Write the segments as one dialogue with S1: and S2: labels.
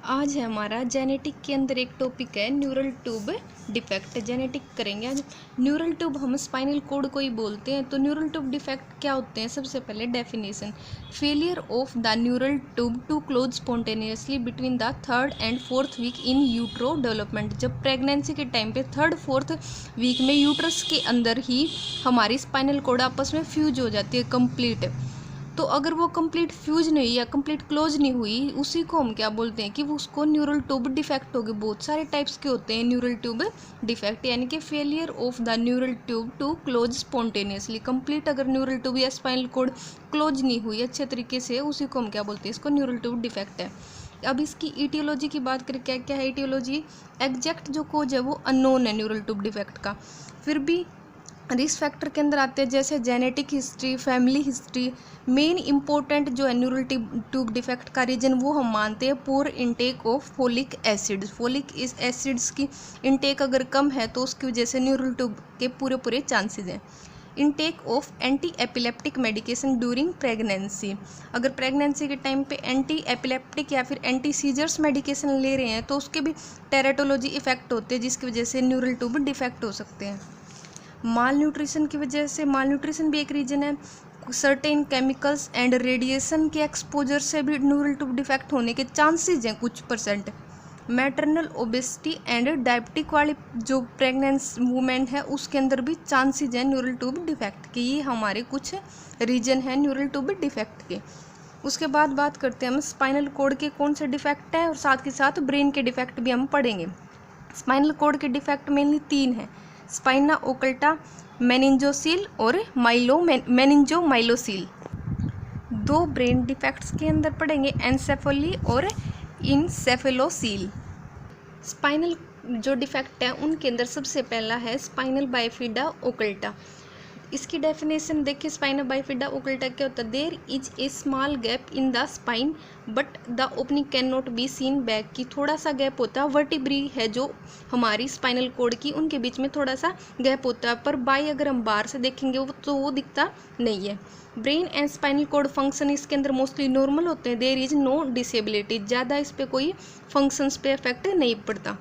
S1: आज है हमारा जेनेटिक के अंदर एक टॉपिक है न्यूरल ट्यूब डिफेक्ट। जेनेटिक करेंगे आज। न्यूरल ट्यूब हम स्पाइनल कोड को ही बोलते हैं। तो न्यूरल ट्यूब डिफेक्ट क्या होते हैं? सबसे पहले definition, failure of the neural tube to close spontaneously between the 3rd and 4th week in utero development. जब प्रेगनेंसी के टाइम पे 3rd 4th वीक में यूट्रस के अंदर ही हमारी स्पाइनल कोड आपस में फ्यूज हो जाती है कंप्लीट। तो अगर वो कंप्लीट फ्यूज नहीं हुई या कंप्लीट क्लोज नहीं हुई, उसी को हम क्या बोलते हैं कि वो उसको न्यूरल ट्यूब डिफेक्ट होगी। बहुत सारे टाइप्स के होते हैं न्यूरल ट्यूब डिफेक्ट, यानी कि failure of the neural tube to close spontaneously. Complete अगर न्यूरल ट्यूब या स्पाइनल कोड क्लोज नहीं हुई अच्छे तरीके से, उसी को हम क्या बोलते हैं, इसको न्यूरल ट्यूब डिफेक्ट है। अब इसकी ईटियोलॉजी की बात करें, क्या क्या है ईटियोलॉजी? एग्जैक्ट जो कोज है वो अननोन है न्यूरल ट्यूब डिफेक्ट का। फिर भी रिस्क फैक्टर के अंदर आते हैं जैसे genetic history, family history. Main important जो है न्यूरल ट्यूब डिफेक्ट का रीजन वो हम मानते हैं poor intake of folic acid. Folic acids की इनटेक अगर कम है तो उसकी वजह से न्यूरल ट्यूब के पूरे चांसेस हैं। Intake of anti epileptic medication during pregnancy. अगर प्रेगनेंसी के टाइम पे एंटी एपिलेप्टिक या फिर एंटी सीजर्स मेडिकेशन ले रहे हैं तो उसके भी टेराटोलॉजी इफेक्ट होते हैं, जिसकी वजह से न्यूरल ट्यूब डिफेक्ट हो सकते हैं। माल न्यूट्रिशन की वजह से, माल न्यूट्रिशन भी एक रीजन है। सर्टेन केमिकल्स एंड रेडिएशन के एक्सपोजर से भी न्यूरल ट्यूब डिफेक्ट होने के चांसेस हैं कुछ %। मैटरनल ओबेसिटी एंड डायबिटिक वाली जो प्रेगनेंस वूमेन है उसके अंदर भी चांसेस हैं न्यूरल ट्यूब डिफेक्ट के। ये हमारे कुछ रीजन हैं न्यूरल ट्यूब डिफेक्ट के। उसके बाद बात करते हैं हम स्पाइनल कोड के कौन से डिफेक्ट हैं, और साथ के साथ ब्रेन के डिफेक्ट भी हम पढ़ेंगे। स्पाइनल कोड के डिफेक्ट मेनली 3 हैं: स्पाइना ओकल्टा, मेनिंजोसील और मेनिंजोमाइलोसील। 2 ब्रेन डिफेक्ट्स के अंदर पढ़ेंगे, एनसेफली और इंसेफेलोसील। स्पाइनल जो डिफेक्ट है उनके अंदर सबसे पहला है स्पाइनल बाइफिडा ओकल्टा। इसकी डेफिनेशन देखिए, स्पाइनल बाइफिडा ओकल्टा क्या होता है? There is a small gap in the spine but the opening can not be seen back. की थोड़ा सा गैप होता है, वर्टिब्री है जो हमारी स्पाइनल कोड की, उनके बीच में थोड़ा सा गैप होता है, पर बाई अगर हम बाहर से देखेंगे तो वो दिखता नहीं है। Brain and spinal cord function इसके अंदर मोस्टली नॉर्मल होते हैं। देयर इज नो डिसेबिलिटी, ज़्यादा इस पर कोई फंक्शंस पे इफेक्ट नहीं पड़ता।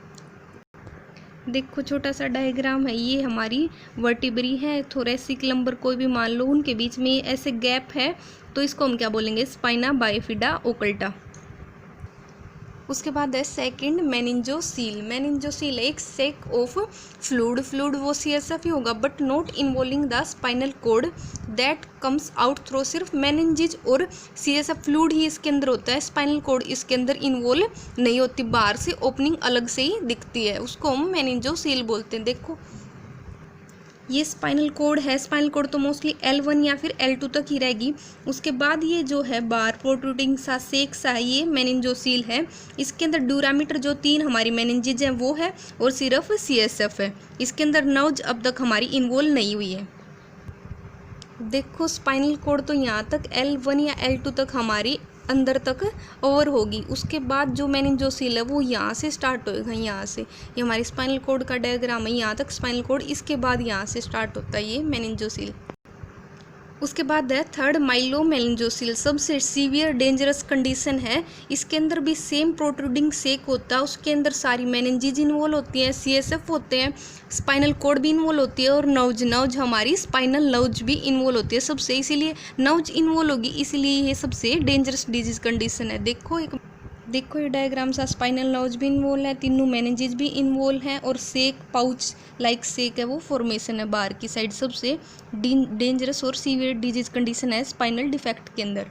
S1: देखो छोटा सा डायग्राम है, ये हमारी वर्टिब्री है, थोरेसिक लंबर कोई भी मान लो, उनके बीच में ऐसे गैप है, तो इसको हम क्या बोलेंगे? Spina bifida occulta. उसके बाद है सेकंड मेनिंजोसील। मेनिंजोसील एक सेक ऑफ फ्लूड वो CSF ही होगा but not involving the spinal cord that comes out through. सिर्फ मेनिंजिज और CSF फ्लूड ही इसके अंदर होता है, स्पाइनल कोड इसके अंदर इन्वॉल्व नहीं होती, बाहर से ओपनिंग अलग से ही दिखती है, उसको हम मेनिंजोसील बोलते हैं। देखो ये स्पाइनल कोड है, स्पाइनल कोड तो मोस्टली L1 या फिर L2 तक ही रहेगी। उसके बाद ये जो है बार प्रोट्रूडिंग सा सेक सा, ये मेनिंजोसील है। इसके अंदर ड्यूरामीटर जो 3 हमारी मेनिंजिज हैं वो है, और सिर्फ CSF है। इसके अंदर नर्व्स अब तक हमारी इन्वॉल्व नहीं हुई है। देखो स्पाइनल कोड तो यहाँ तक L1 या L2 तक हमारी अंदर तक ओवर होगी, उसके बाद जो मेनिंजोसील है वो यहाँ से स्टार्ट होएगा, यहाँ से। ये हमारी स्पाइनल कोड का डायग्राम है, यहाँ तक स्पाइनल कोड, इसके बाद यहाँ से स्टार्ट होता है ये मेनिंजोसील। उसके बाद है थर्ड माइलोमेनिंजोसील, सबसे सीवियर डेंजरस कंडीशन है। इसके अंदर भी सेम प्रोट्रूडिंग सेक होता है, उसके अंदर सारी मेनिंजीज इन्वॉल्व होती हैं, CSF होते हैं, स्पाइनल कोड भी इन्वॉल्व होती है, और नर्व्स हमारी स्पाइनल नर्व्स भी इन्वॉल्व होती है सबसे, इसीलिए नर्व्स इन्वॉल्व होगी, इसलिए ये सबसे डेंजरस डिजीज कंडीशन है। देखो ये डायग्राम सा, स्पाइनल नर्व्स भी इन्वॉल्व है, तीनों मेनिंजेस भी इन्वॉल्व हैं, और सेक पाउच लाइक सेक है वो फॉर्मेशन है बाहर की साइड। सबसे डेंजरस और सीवियर डिजीज कंडीशन है स्पाइनल डिफेक्ट के अंदर।